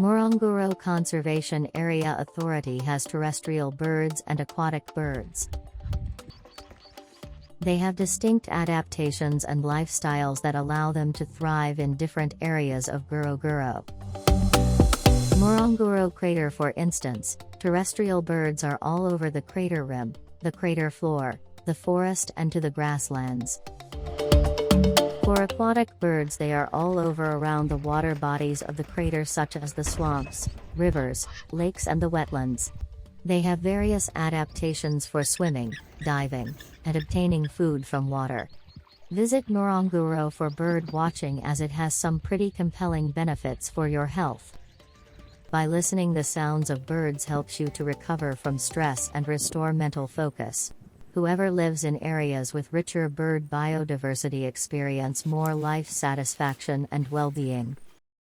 Ngorongoro Conservation Area Authority has terrestrial birds and aquatic birds. They have distinct adaptations and lifestyles that allow them to thrive in different areas of Ngorongoro. Ngorongoro Crater, for instance, terrestrial birds are all over the crater rim, the crater floor, the forest and to the grasslands. For aquatic birds, they are all over around the water bodies of the crater, such as the swamps, rivers, lakes and the wetlands. They have various adaptations for swimming, diving, and obtaining food from water. Visit Ngorongoro for bird watching, as it has some pretty compelling benefits for your health. By listening, the sounds of birds helps you to recover from stress and restore mental focus. Whoever lives in areas with richer bird biodiversity experience more life satisfaction and well-being.